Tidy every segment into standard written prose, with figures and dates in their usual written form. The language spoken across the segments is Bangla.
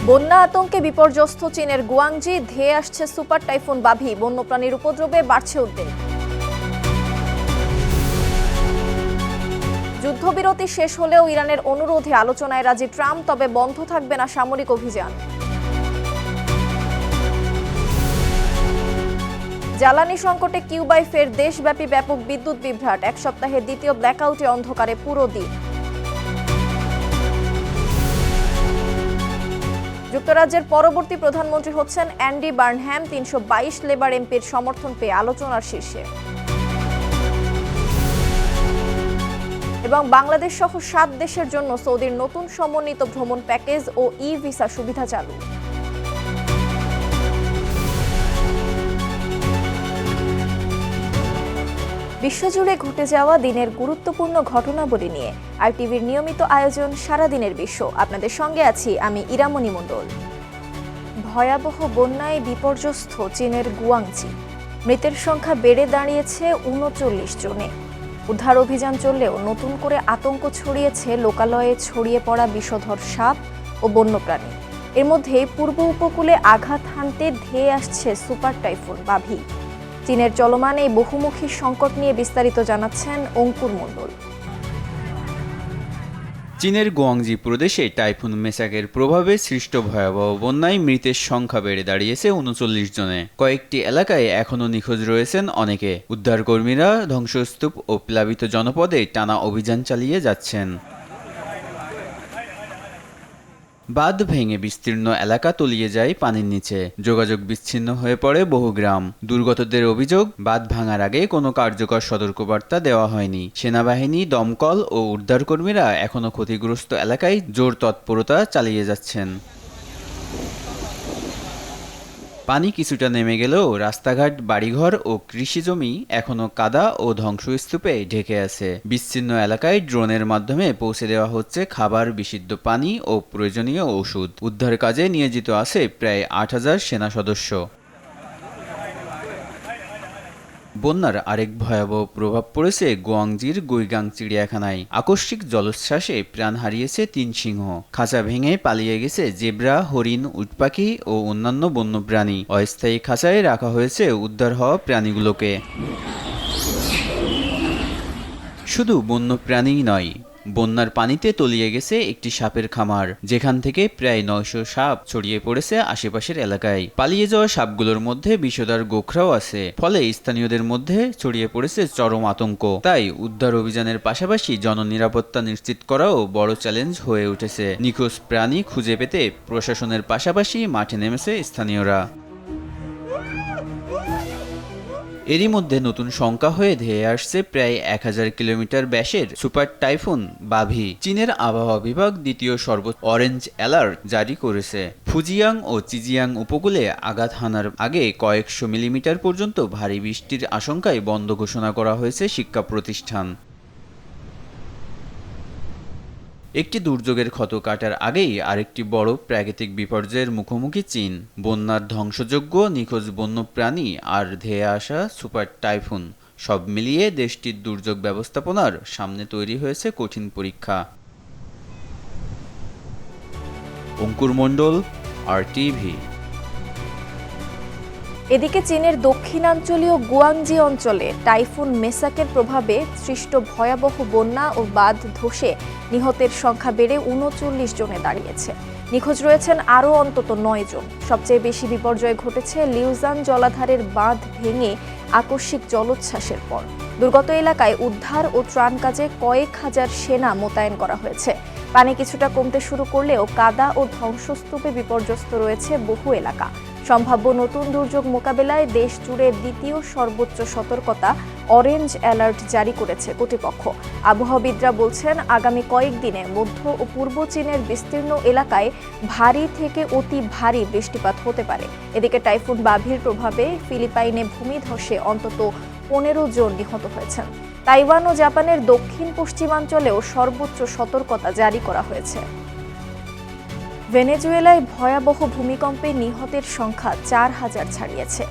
বন্যা আতঙ্কে বিপর্যস্ত চীনের গুয়াংজি, ধেয়ে আসছে সুপার টাইফুন বাভি। বন্যপ্রাণীর উপদ্রবে বাড়ছে উদ্বেগ। যুদ্ধবিরতি শেষ হলেও ইরানের অনুরোধে আলোচনায় রাজি ট্রাম্প, তবে বন্ধ থাকবে না সামরিক অভিযান। জ্বালানি সংকটে কিউবায় ফের দেশব্যাপী ব্যাপক বিদ্যুৎ বিভ্রাট। এক সপ্তাহের দ্বিতীয় ব্ল্যাকআউটে অন্ধকারে পুরো দ্বীপ। যুক্তরাজ্যের পরবর্তী প্রধানমন্ত্রী হচ্ছেন অ্যান্ডি বার্নহ্যাম। ৩২২ লেবার এমপির সমর্থন পেয়ে আলোচনার শীর্ষে। এবং বাংলাদেশ সহ ৭ দেশের জন্য সৌদির নতুন সমন্বিত ভ্রমণ প্যাকেজ ও ই ভিসা সুবিধা চালু। বিশ্বজুড়ে ঘটে যাওয়া দিনের গুরুত্বপূর্ণ ঘটনাবলী নিয়ে আর টিভির নিয়মিত আয়োজন সারাদিনের বিশ্ব। আপনাদের সঙ্গে আছি আমি ইরামণি মণ্ডল। ভয়াবহ বন্যায় বিপর্যস্ত চীনের গুয়াংজি। মৃতের সংখ্যা বেড়ে দাঁড়িয়েছে ৩৯ জনে। উদ্ধার অভিযান চললেও নতুন করে আতঙ্ক ছড়িয়েছে লোকালয়ে ছড়িয়ে পড়া বিষধর সাপ ও বন্যপ্রাণী। এর মধ্যে পূর্ব উপকূলে আঘাত হানতে ধেয়ে আসছে সুপার টাইফুন বাভি। চীনের চলমান এই বহুমুখী সংকট নিয়ে বিস্তারিত জানাচ্ছেন অঙ্কুর মণ্ডল। চীনের গুয়াংজি প্রদেশে টাইফুন মেসাকের প্রভাবে সৃষ্ট ভয়াবহ বন্যায় মৃতের সংখ্যা বেড়ে দাঁড়িয়েছে ৩৯ জনে। কয়েকটি এলাকায় এখনও নিখোঁজ রয়েছেন অনেকে। উদ্ধারকর্মীরা ধ্বংসস্তূপ ও প্লাবিত জনপদে টানা অভিযান চালিয়ে যাচ্ছেন। বাঁধ ভেঙে বিস্তীর্ণ এলাকা তলিয়ে যায় পানির নিচে। যোগাযোগ বিচ্ছিন্ন হয়ে পড়ে বহু গ্রাম। দুর্গতদের অভিযোগ, বাঁধ ভাঙার আগে কোনো কার্যকর সতর্কবার্তা দেওয়া হয়নি। সেনাবাহিনী, দমকল ও উদ্ধারকর্মীরা এখনও ক্ষতিগ্রস্ত এলাকায় জোর তৎপরতা চালিয়ে যাচ্ছেন। পানি কিছুটা নেমে গেলেও রাস্তাঘাট, বাড়িঘর ও কৃষিজমি এখনও কাদা ও ধ্বংসস্তূপে ঢেকে আছে। বিচ্ছিন্ন এলাকায় ড্রোনের মাধ্যমে পৌঁছে দেওয়া হচ্ছে খাবার, বিশুদ্ধ পানি ও প্রয়োজনীয় ওষুধ। উদ্ধার কাজে নিয়োজিত আছে প্রায় ৮,০০০ সেনা সদস্য। বন্যার আরেক ভয়াবহ প্রভাব পড়েছে গুয়াংজির গুইগাং চিড়িয়াখানায়। আকস্মিক জলোচ্ছ্বাসে প্রাণ হারিয়েছে ৩ সিংহ। খাঁচা ভেঙে পালিয়ে গেছে জেব্রা, হরিণ, উটপাখি ও অন্যান্য বন্যপ্রাণী। অস্থায়ী খাঁচায় রাখা হয়েছে উদ্ধার হওয়া প্রাণীগুলোকে। শুধু বন্যপ্রাণীই নয়, বন্যার পানিতে তলিয়ে গেছে একটি সাপের খামার, যেখান থেকে প্রায় ৯০০ সাপ ছড়িয়ে পড়েছে আশেপাশের এলাকায়। পালিয়ে যাওয়া সাপগুলোর মধ্যে বিষধর গোখরাও আছে। ফলে স্থানীয়দের মধ্যে ছড়িয়ে পড়েছে চরম আতঙ্ক। তাই উদ্ধার অভিযানের পাশাপাশি জননিরাপত্তা নিশ্চিত করাও বড় চ্যালেঞ্জ হয়ে উঠেছে। নিখোঁজ প্রাণী খুঁজে পেতে প্রশাসনের পাশাপাশি মাঠে নেমেছে স্থানীয়রা। এরই মধ্যে নতুন শঙ্কা হয়ে ধেয়ে আসছে প্রায় ১,০০০ কিলোমিটার ব্যাসের সুপার টাইফুন বাভি। চীনের আবহাওয়া বিভাগ দ্বিতীয় সর্বোচ্চ অরেঞ্জ অ্যালার্ট জারি করেছে। ফুজিয়াং ও চিজিয়াং উপকূলে আঘাত হানার আগে কয়েকশো মিলিমিটার পর্যন্ত ভারী বৃষ্টির আশঙ্কায় বন্ধ ঘোষণা করা হয়েছে শিক্ষা প্রতিষ্ঠান। একটি দুর্যোগের ক্ষত কাটার আগেই আরেকটি বড় প্রাকৃতিক বিপর্যয়ের মুখোমুখি চীন। বন্যার ধ্বংসযজ্ঞ, নিখোঁজ বন্যপ্রাণী আর ধেয়ে আসা সুপার টাইফুন, সব মিলিয়ে দেশটির দুর্যোগ ব্যবস্থাপনার সামনে তৈরি হয়েছে কঠিন পরীক্ষা। অঙ্কুর মণ্ডল, RTV। এদিকে চীনের দক্ষিণাঞ্চলীয় গুয়াংজি অঞ্চলে টাইফুন মেসাকের প্রভাবে সৃষ্ট ভয়াবহ বন্যা ও বাঁধ ধসে নিহতের সংখ্যা বেড়ে ৩৯ জনে দাঁড়িয়েছে। নিখোঁজ রয়েছেন আরও অন্তত ৯ জন। সবচেয়ে বেশি বিপর্যয় ঘটেছে লিউজান জলাধারের বাঁধ ভেঙে আকস্মিক জলোচ্ছ্বাসের পর। দুর্গত এলাকায় উদ্ধার ও ত্রাণ কাজে কয়েক হাজার সেনা মোতায়েন করা হয়েছে। পানি কিছুটা কমতে শুরু করলেও কাদা ও ধ্বংসস্তূপে বিপর্যস্ত রয়েছে বহু এলাকা। সম্ভাব্য নতুন দুর্যোগ মোকাবেলায় দেশ জুড়ে দ্বিতীয় সর্বোচ্চ সতর্কতা অরেঞ্জ অ্যালার্ট জারি করেছে কর্তৃপক্ষ। আবহাওয়াবিদরা বলছেন, আগামী কয়েকদিনে মধ্য ও পূর্ব চীনের বিস্তীর্ণ এলাকায় ভারী থেকে অতি ভারী বৃষ্টিপাত হতে পারে। এদিকে টাইফুন বাভির প্রভাবে ফিলিপাইনে ভূমিধসে অন্তত ১৫ জন নিহত হয়েছেন। তাইওয়ান ও জাপানের দক্ষিণ পশ্চিমাঞ্চলেও সর্বোচ্চ সতর্কতা জারি করা হয়েছে। ভেনেজুয়েলায় ভয়াবহ ভূমিকম্পে নিহতের সংখ্যা ৪,০০০ ছাড়িয়েছে।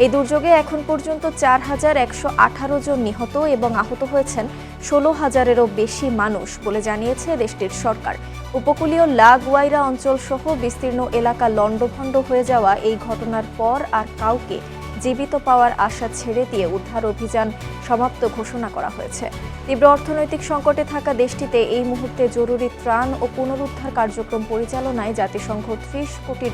এই দুর্যোগে এখন পর্যন্ত ৪,১১৮ জন নিহত এবং আহত হয়েছেন ১৬,০০০-এরও বেশি মানুষ বলে জানিয়েছে দেশটির সরকার। উপকূলীয় লা গুয়াইরা অঞ্চল সহ বিস্তীর্ণ এলাকা লণ্ডভণ্ড হয়ে যাওয়া এই ঘটনার পর আর কাউকে জীবিত পাওয়ার আশা ছেড়ে দিয়ে উদ্ধার অভিযান সমাপ্ত ঘোষণা করা হয়েছে। তীব্র অর্থনৈতিক সংকটে থাকা দেশটিতে এই মুহূর্তে জরুরি ত্রাণ ও পুনরুদ্ধার কার্যক্রম পরিচালনায় জাতিসংঘ $30 কোটি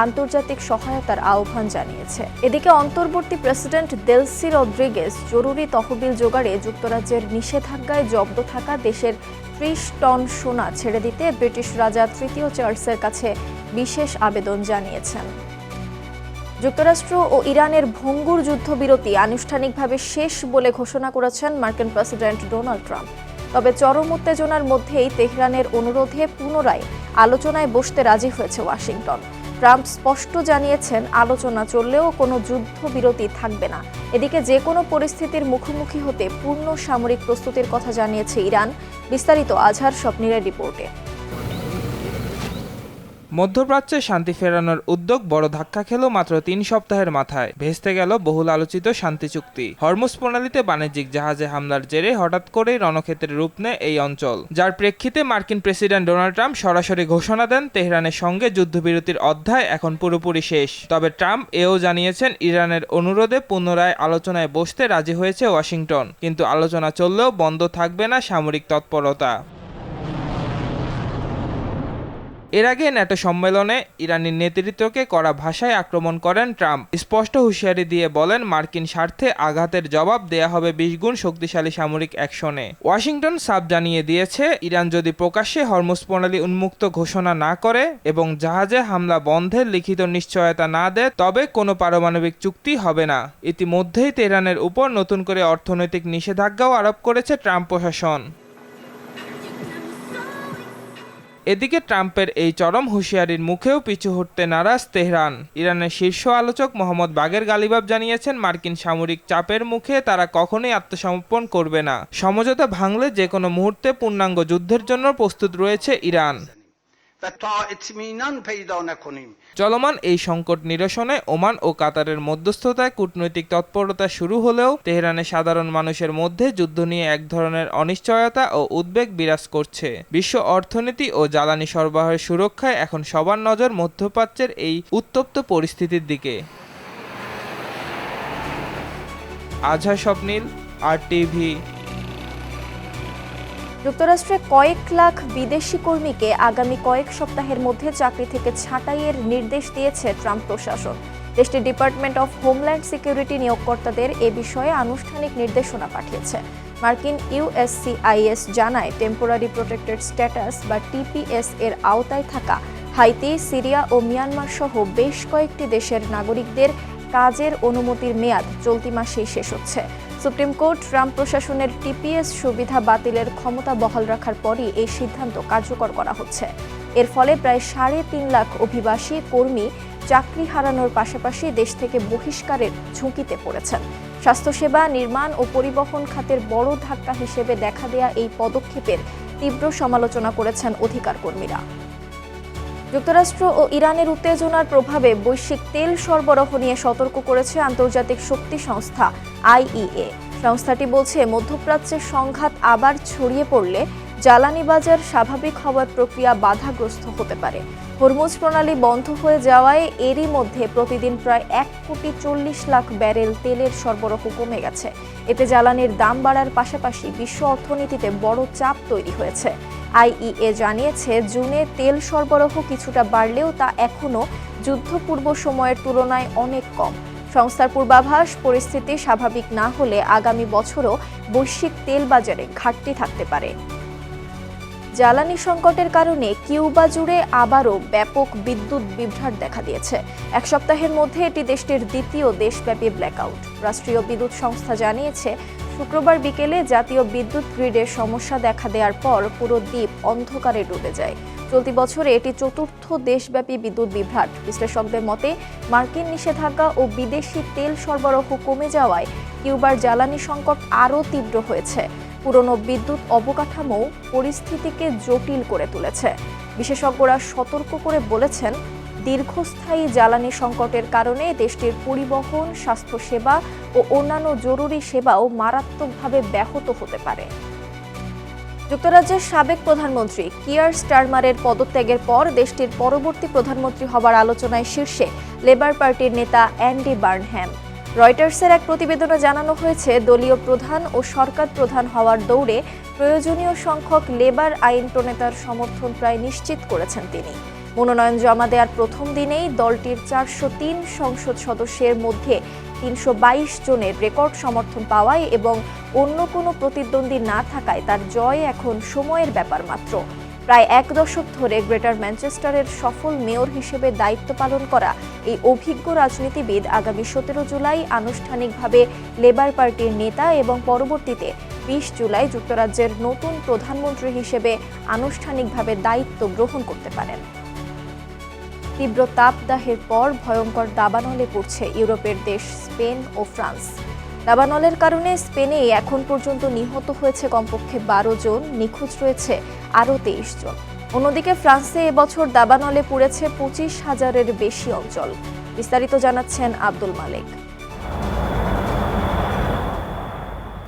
আন্তর্জাতিক সহায়তার আহ্বান জানিয়েছে। এদিকে অন্তর্বর্তী প্রেসিডেন্ট দেলসি রদ্রিগেজ জরুরি তহবিল জোগাড়ে যুক্তরাজ্যের নিষেধাজ্ঞায় জব্দ থাকা দেশের 30 টন সোনা ছেড়ে দিতে ব্রিটিশ রাজা তৃতীয় চার্লসের কাছে বিশেষ আবেদন জানিয়েছেন। যুক্তরাষ্ট্র ও ইরানের ভঙ্গুর যুদ্ধবিরতি আনুষ্ঠানিকভাবে শেষ বলে ঘোষণা করেছেন মার্কিন প্রেসিডেন্ট ডোনাল্ড ট্রাম্প। তবে চরম উত্তেজনার মধ্যেই তেহরানের অনুরোধে পুনরায় আলোচনায় বসতে রাজি হয়েছে ওয়াশিংটন। ট্রাম্প স্পষ্ট জানিয়েছেন, আলোচনা চললেও কোনো যুদ্ধবিরতি থাকবে না। এদিকে যে কোনো পরিস্থিতির মুখোমুখি হতে পূর্ণ সামরিক প্রস্তুতির কথা জানিয়েছে ইরান। বিস্তারিত আজহার স্বপ্নিরের রিপোর্টে। মধ্যপ্রাচ্যে শান্তি ফেরানোর উদ্যোগ বড় ধাক্কা খেল মাত্র 3 সপ্তাহের মাথায়। ভেস্তে গেল বহুল আলোচিত শান্তি চুক্তি। হরমুজ প্রণালীতে বাণিজ্যিক জাহাজে হামলার জেরে হঠাৎ করেই রণক্ষেত্রের রূপ নেয় এই অঞ্চল, যার প্রেক্ষিতে মার্কিন প্রেসিডেন্ট ডোনাল্ড ট্রাম্প সরাসরি ঘোষণা দেন তেহরানের সঙ্গে যুদ্ধবিরতির অধ্যায় এখন পুরোপুরি শেষ। তবে ট্রাম্প এও জানিয়েছেন, ইরানের অনুরোধে পুনরায় আলোচনায় বসতে রাজি হয়েছে ওয়াশিংটন, কিন্তু আলোচনা চললেও বন্ধ থাকবে না সামরিক তৎপরতা। এর আগে ন্যাটো সম্মেলনে ইরানি নেতৃত্বকে কড়া ভাষায় আক্রমণ করেন ট্রাম্প। স্পষ্ট হুঁশিয়ারি দিয়ে বলেন, মার্কিন স্বার্থে আঘাতের জবাব দেয়া হবে 20 গুণ শক্তিশালী সামরিক অ্যাকশনে। ওয়াশিংটন সাফ জানিয়ে দিয়েছে, ইরান যদি প্রকাশ্যে হরমুজ প্রণালী উন্মুক্ত ঘোষণা না করে এবং জাহাজে হামলা বন্ধের লিখিত নিশ্চয়তা না দেয়, তবে কোনো পারমাণবিক চুক্তি হবে না। ইতিমধ্যেই তেহরানের উপর নতুন করে অর্থনৈতিক নিষেধাজ্ঞাও আরোপ করেছে ট্রাম্প প্রশাসন। এদিকে ট্রাম্পের এই চরম হুঁশিয়ারির মুখেও পিছু হটতে নারাজ তেহরান। ইরানের শীর্ষ আলোচক মোহাম্মদ বাগের গালিবাব জানিয়েছেন, মার্কিন সামরিক চাপের মুখে তারা কখনোই আত্মসমর্পণ করবে না। সমঝোতা ভাঙলে যে কোনো মুহূর্তে পূর্ণাঙ্গ যুদ্ধের জন্য প্রস্তুত রয়েছে ইরান। চলমান এই সংকট নিরসনে ওমান ও কাতারের মধ্যস্থতায় কূটনৈতিক তৎপরতা শুরু হলেও তেহরানের সাধারণ মানুষের মধ্যে যুদ্ধ নিয়ে এক ধরনের অনিশ্চয়তা ও উদ্বেগ বিরাজ করছে। বিশ্ব অর্থনীতি ও জ্বালানি সরবরাহের সুরক্ষায় এখন সবার নজর মধ্যপ্রাচ্যের এই উত্তপ্ত পরিস্থিতির দিকে। আজহার স্বপ্নিল, RTV। যুক্তরাষ্ট্রে কয়েক লাখ বিদেশি কর্মীকে আগামী কয়েক সপ্তাহের মধ্যে চাকরি থেকে ছাঁটাইয়ের নির্দেশ দিয়েছে ট্রাম্প প্রশাসন। দেশটির ডিপার্টমেন্ট অফ হোমল্যান্ড সিকিউরিটি নিয়োগকর্তাদের এ বিষয়ে আনুষ্ঠানিক নির্দেশনা পাঠিয়েছে। মার্কিন USCIS জানায়, টেম্পোরারি প্রোটেক্টেড স্ট্যাটাস বা TPS এর আওতায় থাকা হাইতি, সিরিয়া ও মিয়ানমার সহ বেশ কয়েকটি দেশের নাগরিকদের কাজের অনুমতির মেয়াদ চলতি মাসেই শেষ হচ্ছে। সুপ্রিম কোর্ট ট্রাম্প প্রশাসনের TPS সুবিধা বাতিলের ক্ষমতা বহাল রাখার পরই এই সিদ্ধান্ত কার্যকর করা হচ্ছে। এর ফলে প্রায় 3.5 লাখ অভিবাসী কর্মী চাকরি হারানোর পাশাপাশি দেশ থেকে বহিষ্কারের ঝুঁকিতে পড়েছেন। স্বাস্থ্যসেবা, নির্মাণ ও পরিবহন খাতের বড় ধাক্কা হিসেবে দেখা দেয়া এই পদক্ষেপের তীব্র সমালোচনা করেছেন অধিকার কর্মীরা। যুক্তরাষ্ট্র ও ইরানের উত্তেজনার প্রভাবে বৈশ্বিক তেল সরবরাহ নিয়ে সতর্ক করেছে আন্তর্জাতিক শক্তি সংস্থা IEA। সংস্থাটি বলছে, মধ্যপ্রাচ্যে সংঘাত আবার ছড়িয়ে পড়লে জ্বালানি বাজার স্বাভাবিক হওয়ার প্রক্রিয়া বাধাগ্রস্ত হতে পারে। হরমুজ প্রণালী বন্ধ হয়ে যাওয়ায় এরই মধ্যে প্রতিদিন প্রায় 1,40,00,000 ব্যারেল তেলের সরবরাহ কমে গেছে। এতে জ্বালানির দাম বাড়ার পাশাপাশি বিশ্ব অর্থনীতিতে বড় চাপ তৈরি হয়েছে। IEA জানিয়েছে, জুনে তেল সরবরাহ কিছুটা বাড়লেও তা এখনও যুদ্ধপূর্ব সময়ের তুলনায় অনেক কম। সংস্থার পূর্বাভাস, পরিস্থিতি স্বাভাবিক না হলে আগামী বছরও বৈশ্বিক তেল বাজারে ঘাটতি থাকতে পারে। জ্বালানি সংকটের কারণে কিউবা জুড়ে আবারও ব্যাপক বিদ্যুৎ বিভ্রাট দেখা দিয়েছে। এক সপ্তাহের মধ্যে এটি দেশটির দ্বিতীয় দেশব্যাপী ব্ল্যাকআউট। রাষ্ট্রীয় বিদ্যুৎ সংস্থা জানিয়েছে, শুক্রবার বিকেলে জাতীয় বিদ্যুৎ গ্রিডের সমস্যা দেখা দেওয়ার পর পুরো দ্বীপ অন্ধকারে ডুবে যায়। চলতি বছরে এটি চতুর্থ দেশব্যাপী বিদ্যুৎ বিভ্রাট। বিশ্লেষকদের মতে, মার্কিন নিষেধাজ্ঞা ও বিদেশি তেল সরবরাহ কমে যাওয়ায় কিউবার জ্বালানি সংকট আরও তীব্র হয়েছে। পুরনো বিদ্যুৎ অবকাঠামো পরিস্থিতিকে জটিল করে তুলেছে। বিশেষজ্ঞরা সতর্ক করে বলেছেন, দীর্ঘস্থায়ী জ্বালানি সংকটের কারণে দেশটির পরিবহন, স্বাস্থ্যসেবা ও অন্যান্য জরুরি সেবাও মারাত্মকভাবে ব্যাহত হতে পারে। যুক্তরাজ্যের সাবেক প্রধানমন্ত্রী কিয়ার স্টারমারের পদত্যাগের পর দেশটির পরবর্তী প্রধানমন্ত্রী হবার আলোচনায় শীর্ষে লেবার পার্টির নেতা অ্যান্ডি বার্নহ্যাম। রয়টার্সের এক প্রতিবেদনে জানানো হয়েছে, দলীয় প্রধান ও সরকার প্রধান হওয়ার দৌড়ে প্রয়োজনীয় সংখ্যক লেবার আইন প্রণেতার সমর্থন প্রায় নিশ্চিত করেছেন তিনি। মনোনয়ন জমা দেওয়ার প্রথম দিনেই দলটির 403 সংসদ সদস্যের মধ্যে 322 জনের রেকর্ড সমর্থন পাওয়ায় এবং অন্য কোনো প্রতিদ্বন্দ্বী না থাকায় তার জয় এখন সময়ের ব্যাপার মাত্র। প্রায় এক দশক ধরে গ্রেটার ম্যানচেস্টারের সফল মেয়র হিসেবে দায়িত্ব পালন করা এই অভিজ্ঞ রাজনীতিবিদ আগামী 17 জুলাই আনুষ্ঠানিকভাবে লেবার পার্টির নেতা এবং পরবর্তীতে 20 জুলাই যুক্তরাজ্যের নতুন প্রধানমন্ত্রী হিসেবে আনুষ্ঠানিকভাবে দায়িত্ব গ্রহণ করতে পারেন। তীব্র তাপদাহের পর ভয়ঙ্কর দাবানলে পড়ছে ইউরোপের দেশ স্পেন ও ফ্রান্স। দাবানলের কারণে স্পেনে এখন পর্যন্ত নিহত হয়েছে কমপক্ষে 12 জন, নিখোঁজ রয়েছে আরও 23 জন। অন্যদিকে ফ্রান্সে এবছর দাবানলে পুড়েছে 25,000-এর বেশি অঞ্চল। বিস্তারিত জানাচ্ছেন আব্দুল মালেক।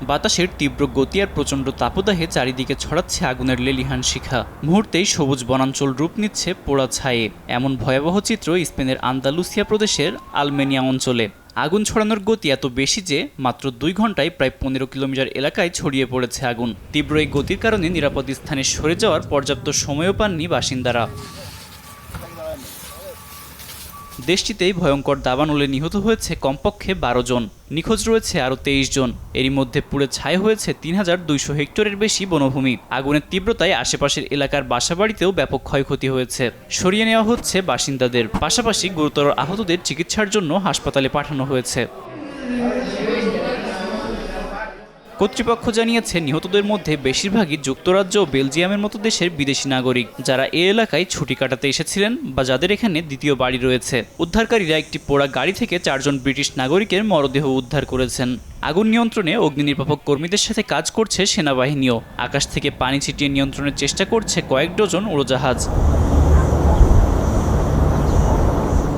বাতাসের তীব্র গতি আর প্রচণ্ড তাপদাহে চারিদিকে ছড়াচ্ছে আগুনের লেলিহান শিখা। মুহূর্তেই সবুজ বনাঞ্চল রূপ নিচ্ছে পোড়া ছায়ে। এমন ভয়াবহ চিত্র স্পেনের আন্দালুসিয়া প্রদেশের আলমেনিয়া অঞ্চলে। আগুন ছড়ানোর গতি এত বেশি যে মাত্র 2 ঘন্টায় প্রায় 15 কিলোমিটার এলাকায় ছড়িয়ে পড়েছে আগুন। তীব্র এই গতির কারণে নিরাপদ স্থানে সরে যাওয়ার পর্যাপ্ত সময়ও পাননি বাসিন্দারা। দেশটিতেই ভয়ঙ্কর দাবানলে নিহত হয়েছে কমপক্ষে 12 জন, নিখোঁজ রয়েছে আরও 23 জন। এরই মধ্যে পুড়ে ছাই হয়েছে 3200 হেক্টরের বেশি বনভূমি। আগুনের তীব্রতায় আশেপাশের এলাকার বাসাবাড়িতেও ব্যাপক ক্ষয়ক্ষতি হয়েছে। সরিয়ে নেওয়া হচ্ছে বাসিন্দাদের, পাশাপাশি গুরুতর আহতদের চিকিৎসার জন্য হাসপাতালে পাঠানো হয়েছে। কর্তৃপক্ষ জানিয়েছে, নিহতদের মধ্যে বেশিরভাগই যুক্তরাজ্য ও বেলজিয়ামের মতো দেশের বিদেশি নাগরিক, যারা এ এলাকায় ছুটি কাটাতে এসেছিলেন বা যাদের এখানে দ্বিতীয় বাড়ি রয়েছে। উদ্ধারকারীরা একটি পোড়া গাড়ি থেকে 4 জন ব্রিটিশ নাগরিকের মরদেহ উদ্ধার করেছেন। আগুন নিয়ন্ত্রণে অগ্নি নির্বাপক কর্মীদের সাথে কাজ করছে সেনাবাহিনীও। আকাশ থেকে পানি ছিটিয়ে নিয়ন্ত্রণের চেষ্টা করছে কয়েক ডজন উড়োজাহাজ।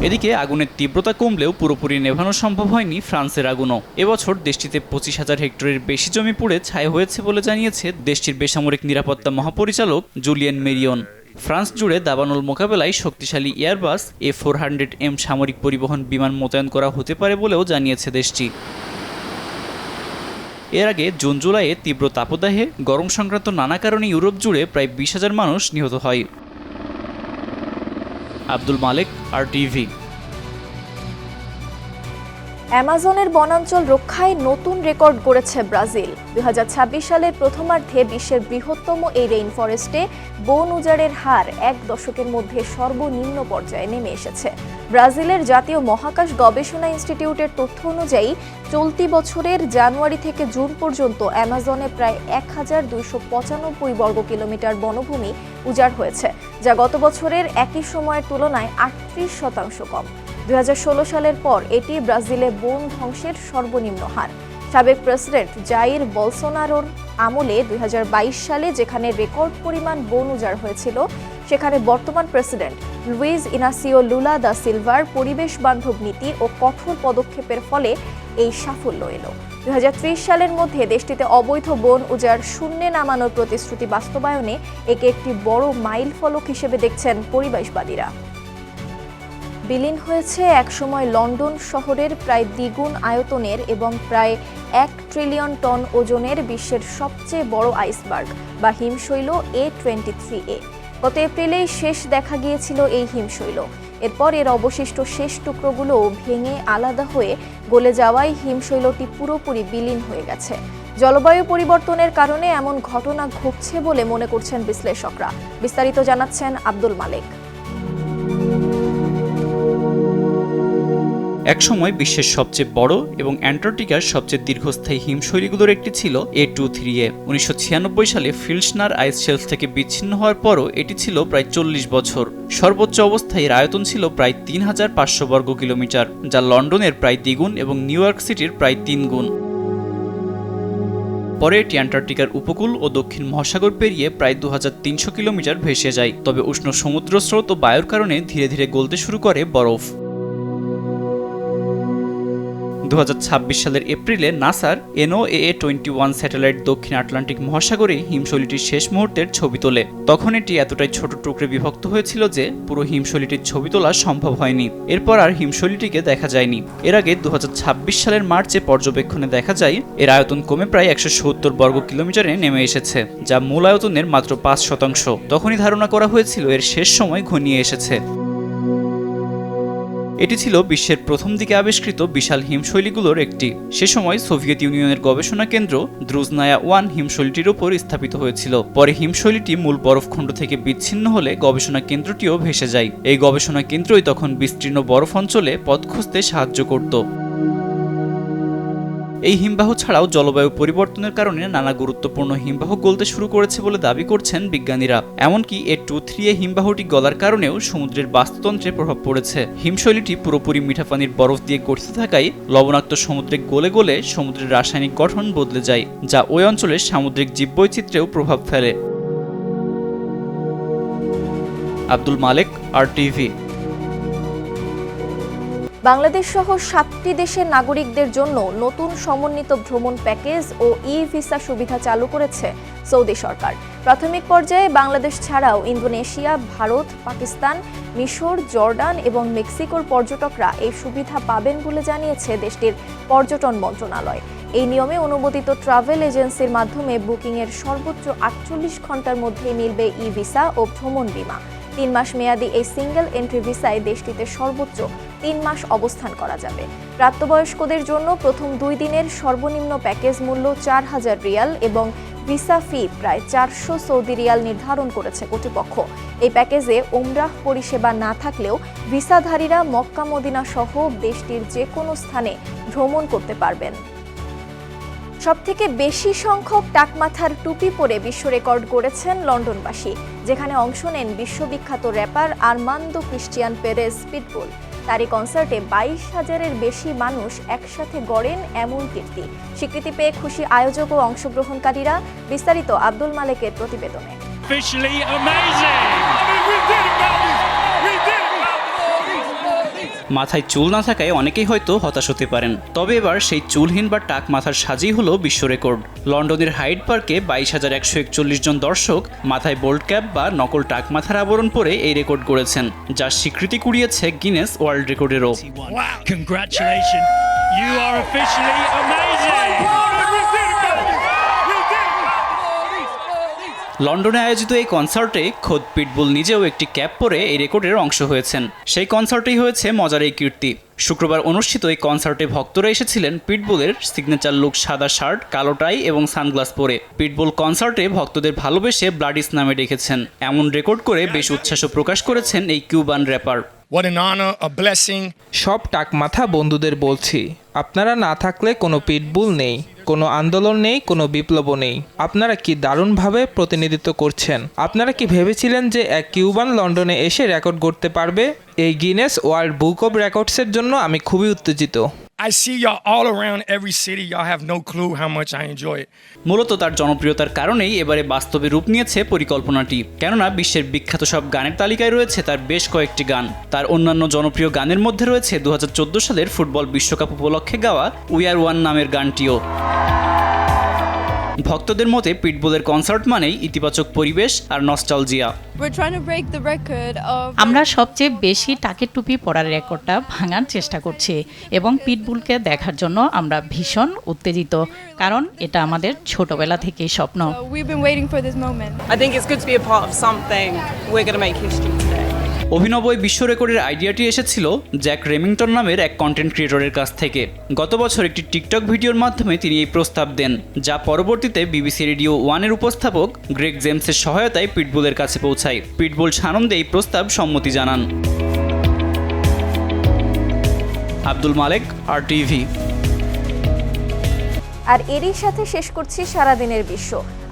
এদিকে আগুনের তীব্রতা কমলেও পুরোপুরি নেভানো সম্ভব হয়নি ফ্রান্সের আগুনও। এবছর দেশটিতে 25,000 হেক্টরের বেশি জমি পুড়ে ছাই হয়েছে বলে জানিয়েছে দেশটির বেসামরিক নিরাপত্তা মহাপরিচালক জুলিয়েন মেরিয়ন। ফ্রান্স জুড়ে দাবানল মোকাবেলায় শক্তিশালী এয়ারবাস A400M সামরিক পরিবহন বিমান মোতায়েন করা হতে পারে বলেও জানিয়েছে দেশটি। এর আগে জুন জুলাইয়ে তীব্র তাপদাহে গরম সংক্রান্ত নানা কারণে ইউরোপ জুড়ে প্রায় 20,000 মানুষ নিহত হয়। আব্দুল মালেক, RTV। অ্যামাজনের বনাঞ্চল রক্ষায় নতুন রেকর্ড গড়েছে ব্রাজিল। 2026 সালের প্রথমার্ধে বিশ্বের বৃহত্তম এই রেইন ফরেস্টে বন উজাড়ের হার 1 দশকের মধ্যে সর্বনিম্ন পর্যায়ে নেমে এসেছে। ব্রাজিলের জাতীয় মহাকাশ গবেষণা ইনস্টিটিউটের তথ্য অনুযায়ী চলতি বছরের জানুয়ারি থেকে জুন পর্যন্ত অ্যামাজনে প্রায় 1295 বর্গ কিলোমিটার বনভূমি উজাড় হয়েছে, যা গত বছরের একই সময়ের তুলনায় 38% কম। 2016 সালের পর এটি ব্রাজিলে বন ধ্বংসের সর্বনিম্ন হার। সাবেক প্রেসিডেন্ট জাইর বলসোনারোর আমলে 2022 সালে যেখানে রেকর্ড পরিমাণ বন উজাড় হয়েছিল, সেখানে বর্তমান প্রেসিডেন্ট লুইজ ইনাসিও লুলা দা সিলভার পরিবেশ বান্ধব নীতি ও কঠোর পদক্ষেপের ফলে এই সাফল্য এলো। 2030 সালের মধ্যে দেশটিতে অবৈধ বন উজাড় শূন্যে নামানোর প্রতিশ্রুতি বাস্তবায়নে একে একটি বড় মাইল ফলক হিসেবে দেখছেন পরিবেশবাদীরা। বিলীন হয়েছে একসময় লন্ডন শহরের প্রায় দ্বিগুণ আয়তনের এবং প্রায় 1 ট্রিলিয়ন টন ওজনের বিশ্বের সবচেয়ে বড় আইসবার্গ বা হিমশৈল A23A। গত এপ্রিলেই শেষ দেখা গিয়েছিল এই হিমশৈল। এরপর এর অবশিষ্ট শেষ টুকরোগুলো ভেঙে আলাদা হয়ে গলে যাওয়ায় হিমশৈলটি পুরোপুরি বিলীন হয়ে গেছে। জলবায়ু পরিবর্তনের কারণে এমন ঘটনা ঘটছে বলে মনে করছেন বিশ্লেষকরা। বিস্তারিত জানাচ্ছেন আব্দুল মালেক। একসময় বিশ্বের সবচেয়ে বড় এবং অ্যান্টার্কটিকার সবচেয়ে দীর্ঘস্থায়ী হিমশৈলগুলোর একটি ছিল A23A। 1996 সালে ফিল্সনার আইস শেলফ থেকে বিচ্ছিন্ন হওয়ার পরও এটি ছিল প্রায় 40 বছর। সর্বোচ্চ অবস্থায় এর আয়তন ছিল প্রায় 3500 বর্গ কিলোমিটার, যা লন্ডনের প্রায় দ্বিগুণ এবং নিউ ইয়র্ক সিটির প্রায় 3 গুণ। পরে এটি অ্যান্টার্কটিকার উপকূল ও দক্ষিণ মহাসাগর পেরিয়ে প্রায় 2300 কিলোমিটার ভেসে যায়। তবে উষ্ণ সমুদ্র স্রোত ও বায়ুর কারণে ধীরে ধীরে গলতে শুরু করে বরফ। 2026 সালের এপ্রিলে নাসার NOAA-21 স্যাটেলাইট দক্ষিণ আটলান্টিক মহাসাগরে হিমশৈলটির শেষ মুহূর্তের ছবি তোলে। তখন এটি এতটাই ছোট টুকরে বিভক্ত হয়েছিল যে পুরো হিমশৈলটির ছবি তোলা সম্ভব হয়নি। এরপর আর হিমশৈলটিকে দেখা যায়নি। এর আগে 2026 সালের মার্চে পর্যবেক্ষণে দেখা যায় এর আয়তন কমে প্রায় 170 বর্গ কিলোমিটারে নেমে এসেছে, যা মূল আয়তনের মাত্র 5%। তখনই ধারণা করা হয়েছিল এর শেষ সময় ঘনিয়ে এসেছে। এটি ছিল বিশ্বের প্রথম দিকে আবিষ্কৃত বিশাল হিমশৈলীগুলোর একটি। সে সময় সোভিয়েত ইউনিয়নের গবেষণা কেন্দ্র দ্রুজনায়া 1 হিমশৈলটির উপর স্থাপিত হয়েছিল। পরে হিমশৈলটি মূল বরফখণ্ড থেকে বিচ্ছিন্ন হলে গবেষণা কেন্দ্রটিও ভেসে যায়। এই গবেষণা কেন্দ্রই তখন বিস্তীর্ণ বরফ অঞ্চলে পথ খুঁজতে সাহায্য করত। এই হিমবাহ ছাড়াও জলবায়ু পরিবর্তনের কারণে নানা গুরুত্বপূর্ণ হিমবাহ গলতে শুরু করেছে বলে দাবি করছেন বিজ্ঞানীরা। এমনকি A23 হিমবাহটি গলার কারণেও সমুদ্রের বাস্তুতন্ত্রে প্রভাব পড়েছে। হিমশৈলটি পুরোপুরি মিঠা পানির বরফ দিয়ে গঠিত থাকায় লবণাক্ত সমুদ্রে গলে গলে সমুদ্রের রাসায়নিক গঠন বদলে যায়, যা ওই অঞ্চলের সামুদ্রিক জীববৈচিত্র্যেও প্রভাব ফেলে। আব্দুল মালেক, RTV। বাংলাদেশ সহ 7টি দেশের নাগরিকদের জন্য নতুন সমন্বিত ভ্রমণ প্যাকেজ ও ই-ভিসা সুবিধা চালু করেছে সৌদি সরকার। প্রাথমিক পর্যায়ে বাংলাদেশ ছাড়াও ইন্দোনেশিয়া, ভারত, পাকিস্তান, মিশর, জর্ডান এবং মেক্সিকোর পর্যটকরা এই সুবিধা পাবেন বলে জানিয়েছে দেশটির পর্যটন মন্ত্রণালয়। এই নিয়মে অনুমোদিত ট্রাভেল এজেন্সির মাধ্যমে বুকিংয়ের সর্বোচ্চ 48 ঘন্টার মধ্যে মিলবে ই-ভিসা ও ভ্রমণ বীমা। 3 মাস মেয়াদী এই সিঙ্গেল এন্ট্রি ভিসায় দেশটিতে সর্বোচ্চ 3 মাস অবস্থান করা যাবে। প্রাপ্তবয়স্কদের জন্য প্রথম 2 দিনের সর্বনিম্ন প্যাকেজ মূল্য 4000 রিয়াল এবং ভিসা ফি প্রায় 400 সৌদি রিয়াল নির্ধারণ করেছে কর্তৃপক্ষ। এই প্যাকেজে ওমরাহ পরিষেবা না থাকলেও ভিসাধারীরা মক্কা মদিনা সহ দেশটির যে কোনো স্থানে ভ্রমণ করতে পারবেন। সবথেকে বেশি সংখ্যক টাকমাথার টুপি পরে বিশ্ব রেকর্ড গড়েছেন লন্ডনবাসী, যেখানে অংশ নেন বিশ্ববিখ্যাত rapper Armando Christian Perez Pitbull. তারই কনসার্টে 22,000-এর বেশি মানুষ একসাথে গড়েন এমন কীর্তি। স্বীকৃতি পেয়ে খুশি আয়োজক ও অংশগ্রহণকারীরা। বিস্তারিত আব্দুল মালেকের প্রতিবেদনে। মাথায় চুল না থাকায় অনেকেই হয়তো হতাশ হতে পারেন, তবে এবার সেই চুলহীন বা টাক মাথার সাজেই হলো বিশ্ব রেকর্ড। লন্ডনের হাইড পার্কে 22,141 জন দর্শক মাথায় বোল্ড ক্যাপ বা নকল টাক মাথার আবরণ পরে এই রেকর্ড গড়েছেন, যার স্বীকৃতি কুড়িয়েছে গিনেস ওয়ার্ল্ড রেকর্ডেরও। লন্ডনে আয়োজিত এই কনসার্টে খোদ পিটবুল নিজেও একটি ক্যাপ পরে এই রেকর্ডের অংশ হয়েছেন। সেই কনসার্টেই হয়েছে মজার এই কীর্তি। শুক্রবার অনুষ্ঠিত এই কনসার্টে ভক্তরা এসেছিলেন পিটবুলের সিগনেচার লুক সাদা শার্ট, কালো টাই এবং সানগ্লাস পরে। পিটবুল কনসার্টে ভক্তদের ভালোবেসে ব্লাডিস নামে ডেকেছেন। এমন রেকর্ড করে বেশ উচ্ছ্বাস প্রকাশ করেছেন এই Cuban rapper. What an honor, a blessing. সব টাকমাথা বন্ধুদের বলছি, আপনারা না থাকলে কোনো পিটবুল নেই, কোনো আন্দোলন নেই, কোনো বিপ্লবও নেই। আপনারা কি দারুণভাবে প্রতিনিধিত্ব করছেন। আপনারা কি ভেবেছিলেন যে এক কিউবান লন্ডনে এসে রেকর্ড করতে পারবে? এই গিনেস ওয়ার্ল্ড বুক অব রেকর্ডসের জন্য আমি খুবই উত্তেজিত। I see y'all all around every city. Y'all have no clue how much I enjoy it. মূলত তার জনপ্রিয়তার কারণেই এবারে বাস্তবে রূপ নিয়েছে পরিকল্পনাটি। কেননা বিশ্বের বিখ্যাত সব গানের তালিকায় রয়েছে তার বেশ কয়েকটি গান। তার অন্যান্য জনপ্রিয় গানের মধ্যে রয়েছে 2014 সালের ফুটবল বিশ্বকাপ উপলক্ষে গাওয়া উই আর ওয়ান নামের গানটিও। ভক্তদের মতে পিটবুলের কনসার্ট মানেই ইতিবাচক পরিবেশ আর নস্টালজিয়া। আমরা সবচেয়ে বেশি টাকের টুপি পরার রেকর্ডটা ভাঙার চেষ্টা করছি এবং পিটবুলকে দেখার জন্য আমরা ভীষণ উত্তেজিত, কারণ এটা আমাদের ছোটবেলা থেকেই স্বপ্ন। অভিনব এই বিশ্ব রেকর্ডের আইডিয়াটি এসেছিল জ্যাক রেমিংটন নামের এক কন্টেন্ট ক্রিয়েটরের কাছ থেকে। গত বছর একটি টিকটক ভিডিওর মাধ্যমে তিনি এই প্রস্তাব দেন, যা পরবর্তীতে BBC রেডিও 1-এর উপস্থাপক গ্রেগ জেমসের সহায়তায় পিটবুলের কাছে পৌঁছায়। পিটবুল সানন্দে এই প্রস্তাব সম্মতি জানান। আব্দুল মালেক, RTV। আর এরই সাথে শেষ করছি সারাদিনের বিশ্ব।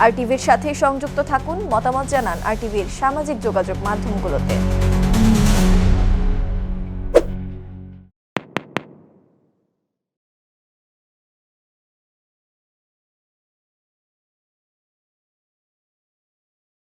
RTVর সাথে সংযুক্ত থাকুন, মতামত জানান RTVর সামাজিক যোগাযোগ মাধ্যমগুলোতে।